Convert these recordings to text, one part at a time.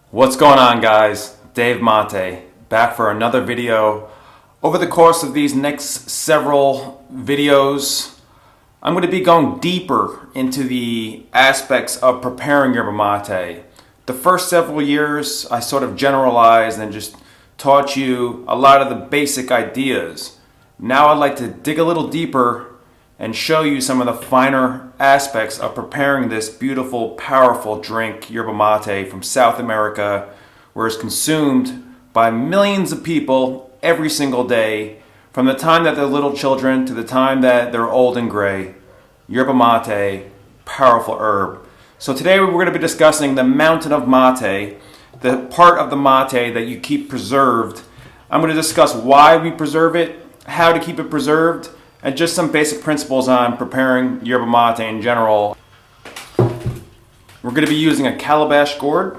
What's going on, guys? Dave Mate back for another video. Over the course of these next several videos, I'm going to be going deeper into the aspects of preparing yerba mate. The first several years I sort of generalized and just taught you a lot of the basic ideas. Now I'd like to dig a little deeper and show you some of the finer aspects of preparing this beautiful, powerful drink, yerba mate, from South America, where it's consumed by millions of people every single day, from the time that they're little children to the time that they're old and gray. Yerba mate, powerful herb. So today we're going to be discussing the mountain of mate, the part of the mate that you keep preserved. I'm going to discuss why we preserve it, how to keep it preserved, and just some basic principles on preparing yerba mate in general. We're going to be using a calabash gourd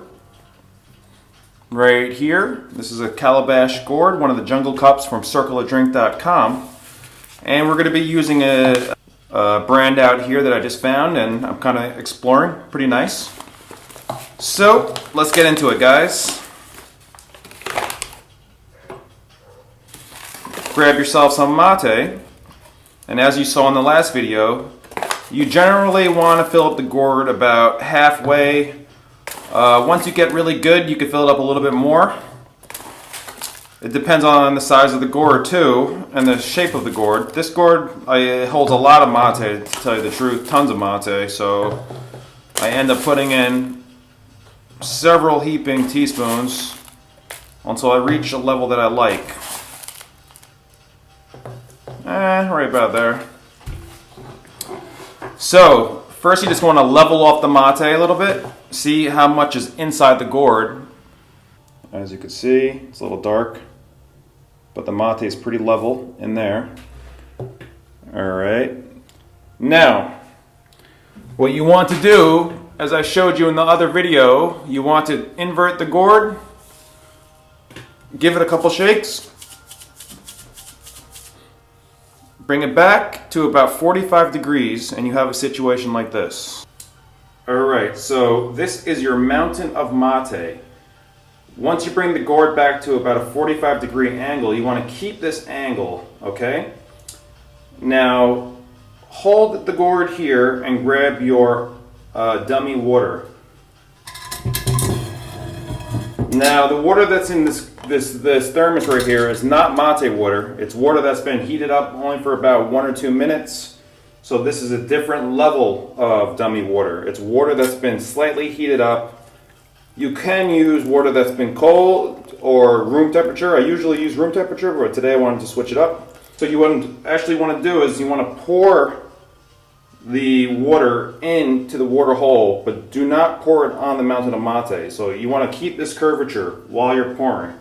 right here. This is a calabash gourd, one of the jungle cups from circleofdrink.com. And we're going to be using a brand out here that I just found and I'm kind of exploring. Pretty nice. So let's get into it, guys. Grab yourself some mate. And as you saw in the last video, you generally want to fill up the gourd about halfway. Once you get really good, you can fill it up a little bit more. It depends on the size of the gourd too, and the shape of the gourd. This gourd holds a lot of mate, to tell you the truth, tons of mate, so I end up putting in several heaping teaspoons until I reach a level that I like. Right about there. So, first you just want to level off the mate a little bit. See how much is inside the gourd. As you can see, it's a little dark, but the mate is pretty level in there. Alright. Now, what you want to do, as I showed you in the other video, you want to invert the gourd, give it a couple shakes, bring it back to about 45 degrees and you have a situation like this. Alright, so this is your mountain of mate. Once you bring the gourd back to about a 45 degree angle, you want to keep this angle, okay? Now, hold the gourd here and grab your dummy water. Now, the water that's in this thermos right here is not mate water. It's water that's been heated up only for about 1 or 2 minutes. So this is a different level of dummy water. It's water that's been slightly heated up. You can use water that's been cold or room temperature. I usually use room temperature, but today I wanted to switch it up. So you actually want to do is you want to pour the water into the water hole, but do not pour it on the mountain of mate. So you want to keep this curvature while you're pouring.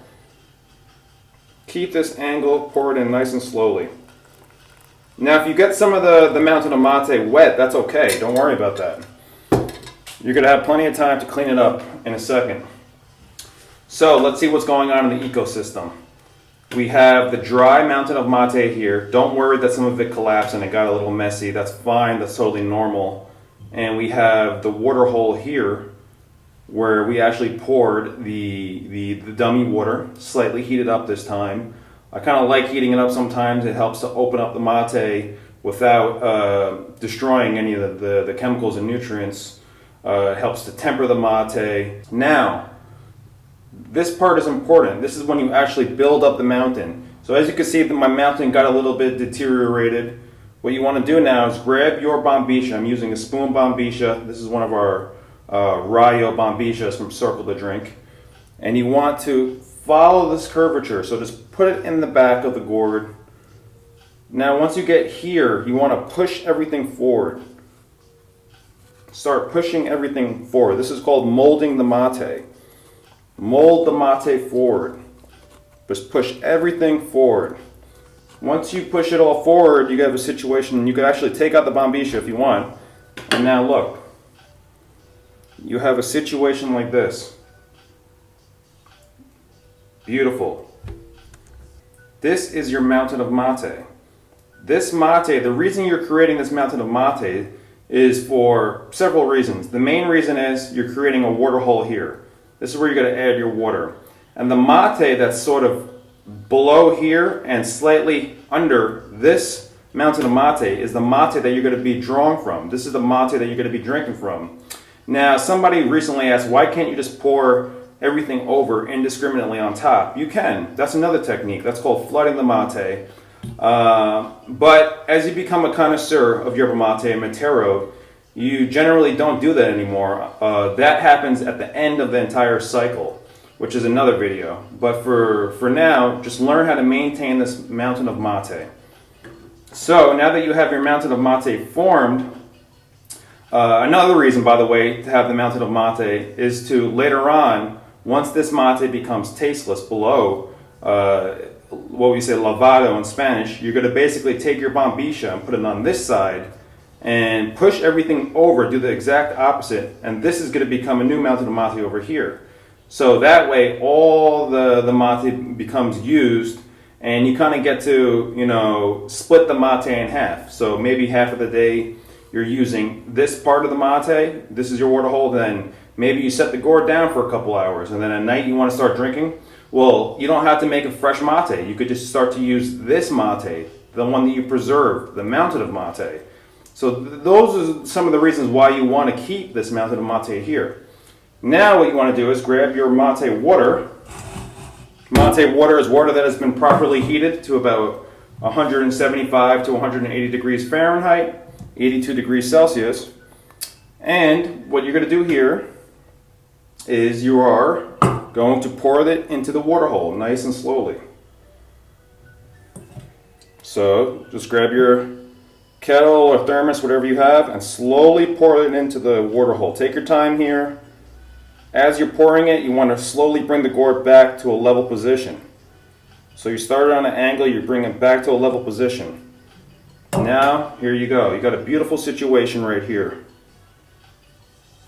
Keep this angle, pour it in nice and slowly. Now if you get some of the mountain of mate wet, that's okay. Don't worry about that. You're going to have plenty of time to clean it up in a second. So let's see what's going on in the ecosystem. We have the dry mountain of mate here. Don't worry that some of it collapsed and it got a little messy. That's fine. That's totally normal. And we have the water hole here where we actually poured the dummy water, slightly heated up this time. I kind of like heating it up sometimes. It helps to open up the mate without destroying any of the chemicals and nutrients. It helps to temper the mate. Now, this part is important. This is when you actually build up the mountain. So as you can see, my mountain got a little bit deteriorated. What you want to do now is grab your bombisha. I'm using a spoon bombisha. This is one of our Rayo bombishas from Circle to Drink. And you want to follow this curvature. So just put it in the back of the gourd. Now once you get here, you want to push everything forward. Start pushing everything forward. This is called molding the mate. Mold the mate forward. Just push everything forward. Once you push it all forward, you have a situation, you can actually take out the bombisha if you want. And now look, you have a situation like this. Beautiful. This is your mountain of mate. This mate, the reason you're creating this mountain of mate is for several reasons. The main reason is you're creating a water hole here. This is where you're going to add your water. And the mate that's sort of below here and slightly under this mountain of mate is the mate that you're going to be drawing from. This is the mate that you're going to be drinking from. Now, somebody recently asked, why can't you just pour everything over indiscriminately on top? You can. That's another technique. That's called flooding the mate. But as you become a connoisseur of yerba mate and Matero, you generally don't do that anymore. That happens at the end of the entire cycle, which is another video. But for now, just learn how to maintain this mountain of mate. So now that you have your mountain of mate formed, another reason, by the way, to have the mountain of mate is to later on, once this mate becomes tasteless below, what we say lavado in Spanish, you're going to basically take your bombilla and put it on this side and push everything over, do the exact opposite, and this is going to become a new mountain of mate over here. So that way all the mate becomes used, and you kind of get to, you know, split the mate in half. So maybe half of the day you're using this part of the mate, this is your water hole, then maybe you set the gourd down for a couple hours, and then at night you want to start drinking. Well, you don't have to make a fresh mate. You could just start to use this mate, the one that you preserved, the mountain of mate. So those are some of the reasons why you want to keep this mountain of mate here. Now what you want to do is grab your mate water. Mate water is water that has been properly heated to about 175 to 180 degrees Fahrenheit, 82 degrees Celsius. And what you're going to do here is you are going to pour it into the water hole nice and slowly. So just grab your kettle or thermos, whatever you have, and slowly pour it into the water hole. Take your time here. As you're pouring it, you want to slowly bring the gourd back to a level position. So you started on an angle, you bring it back to a level position. Now, here you go. You got a beautiful situation right here.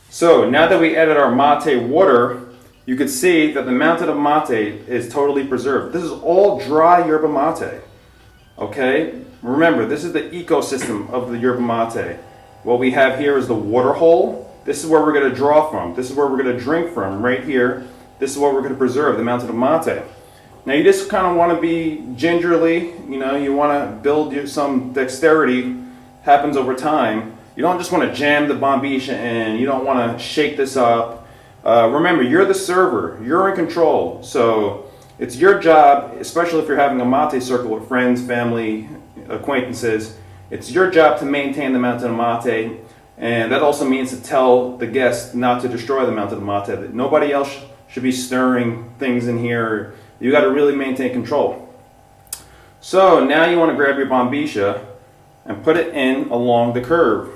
So now that we added our mate water, you can see that the mountain of mate is totally preserved. This is all dry yerba mate. Okay? Remember, this is the ecosystem of the yerba mate. What we have here is the water hole. This is where we're going to draw from. This is where we're going to drink from, right here. This is what we're going to preserve, the mountain of mate. Now you just kind of want to be gingerly, you know, you want to build some dexterity, happens over time. You don't just want to jam the bombilla in, you don't want to shake this up. Remember, you're the server, you're in control. So it's your job, especially if you're having a mate circle with friends, family, acquaintances, it's your job to maintain the mountain of mate. And that also means to tell the guests not to destroy the mountain of mate, that nobody else should be stirring things in here. You got to really maintain control. So now you want to grab your bombilla and put it in along the curve.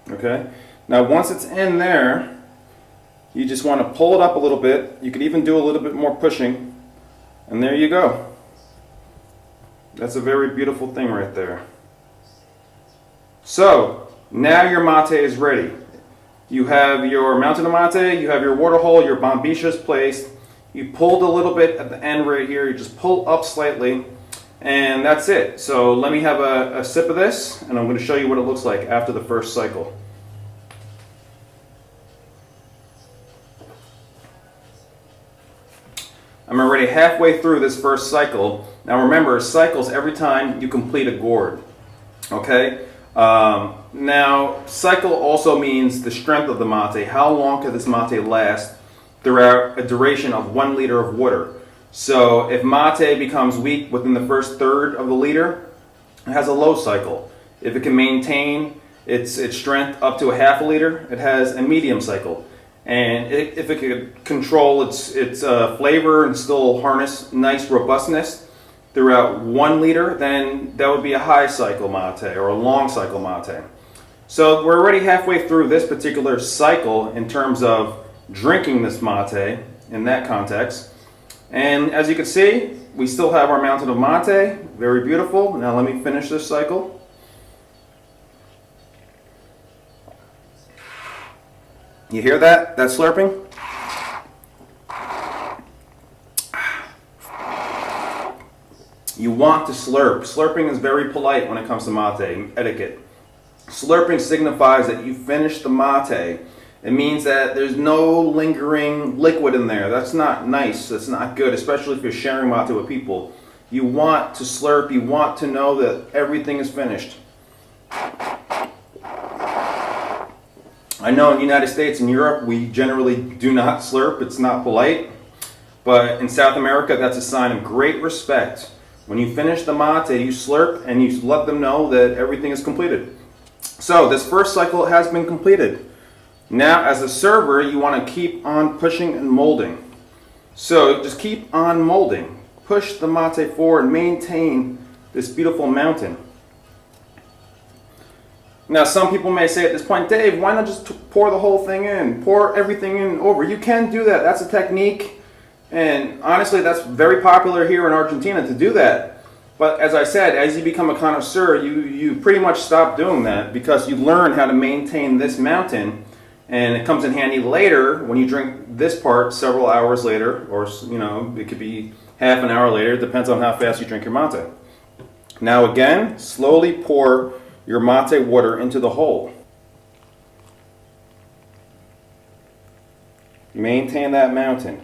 Okay? Now once it's in there, you just want to pull it up a little bit. You could even do a little bit more pushing. And there you go. That's a very beautiful thing right there. So, now your mate is ready. You have your mountain of mate, you have your water hole, your bombilla is placed. You pulled a little bit at the end right here, you just pull up slightly, and that's it. So let me have a sip of this, and I'm going to show you what it looks like after the first cycle. I'm already halfway through this first cycle. Now remember, cycles every time you complete a gourd. Okay? Now, cycle also means the strength of the mate. How long can this mate last throughout a duration of 1 liter of water? So if mate becomes weak within the first third of the liter, it has a low cycle. If it can maintain its strength up to a half a liter, it has a medium cycle. And if it could control its flavor and still harness nice robustness throughout 1 liter, then that would be a high cycle mate or a long cycle mate. So we're already halfway through this particular cycle in terms of drinking this mate in that context. And as you can see, we still have our mountain of mate, very beautiful. Now let me finish this cycle. You hear that? That slurping? You want to slurp. Slurping is very polite when it comes to mate etiquette. Slurping signifies that you finish the mate It means that there's no lingering liquid in there. That's not nice. That's not good, especially if you're sharing mate with people. You want to slurp. You want to know that everything is finished. I know in the United States and Europe, we generally do not slurp. It's not polite. But in South America, that's a sign of great respect. When you finish the mate, you slurp and you let them know that everything is completed. So this first cycle has been completed. Now, as a server, you want to keep on pushing and molding. So just keep on molding. Push the mate forward, maintain this beautiful mountain. Now, some people may say at this point, Dave, why not just pour the whole thing in? Pour everything in over. You can do that. That's a technique. And honestly, that's very popular here in Argentina to do that. But as I said, as you become a connoisseur, you pretty much stop doing that because you learn how to maintain this mountain. And it comes in handy later when you drink this part several hours later, or it could be half an hour later. It depends on how fast you drink your mate. Now again, slowly pour your mate water into the hole. Maintain that mountain.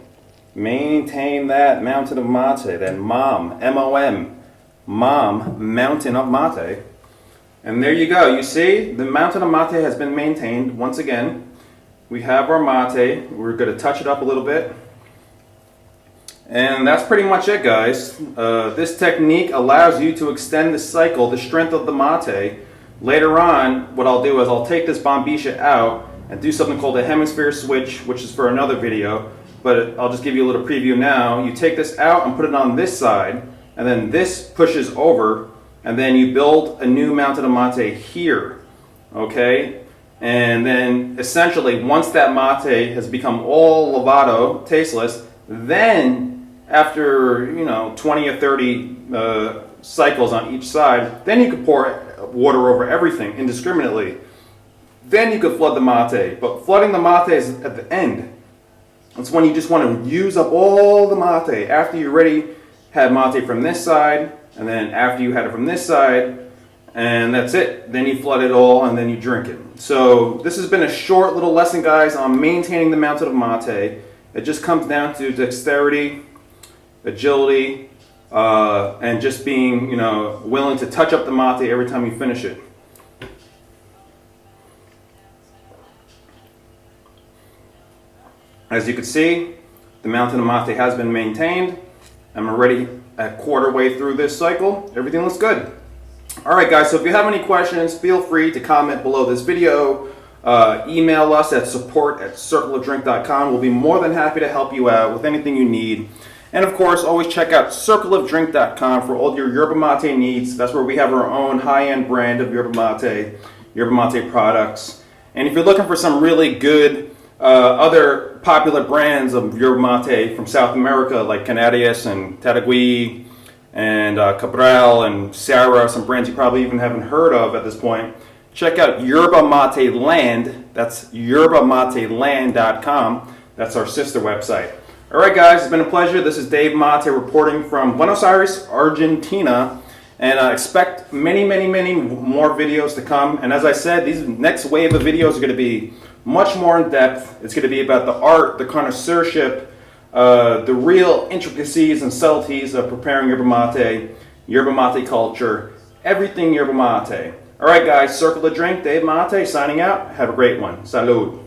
Maintain that mountain of mate, that mom, M-O-M, mom, mountain of mate. And there you go. You see, the mountain of mate has been maintained. Once again, we have our mate. We're going to touch it up a little bit. And that's pretty much it, guys. This technique allows you to extend the cycle, the strength of the mate. Later on, what I'll do is I'll take this bombisha out and do something called a hemisphere switch, which is for another video. But I'll just give you a little preview now. You take this out and put it on this side, and then this pushes over, and then you build a new mountain of mate here, okay? And then essentially, once that mate has become all lavado, tasteless, then after 20 or 30 cycles on each side, then you could pour water over everything indiscriminately. Then you could flood the mate, but flooding the mate is at the end. It's when you just want to use up all the mate. After you already had mate from this side, and then after you had it from this side, and that's it. Then you flood it all, and then you drink it. So this has been a short little lesson, guys, on maintaining the mountain of mate. It just comes down to dexterity, agility, and just being, willing to touch up the mate every time you finish it. As you can see, the mountain of mate has been maintained. I'm already a quarter way through this cycle. Everything looks good. All right, guys, so if you have any questions, feel free to comment below this video. Email us at support@circleofdrink.com. We'll be more than happy to help you out with anything you need. And of course, always check out circleofdrink.com for all your yerba mate needs. That's where we have our own high-end brand of yerba mate products. And if you're looking for some really good other popular brands of yerba mate from South America, like Canarias and Taragüí and Cabral and Sarah, some brands you probably even haven't heard of at this point, check out Yerba Mate Land. That's yerbamateland.com. That's our sister website. All right, guys, it's been a pleasure. This is Dave Mate reporting from Buenos Aires, Argentina. And expect many, many, many more videos to come. And as I said, these next wave of videos are going to be much more in depth. It's going to be about the art, the connoisseurship, the real intricacies and subtleties of preparing yerba mate culture, everything yerba mate. All right, guys, Circle the Drink, Dave Mate signing out. Have a great one. Salud.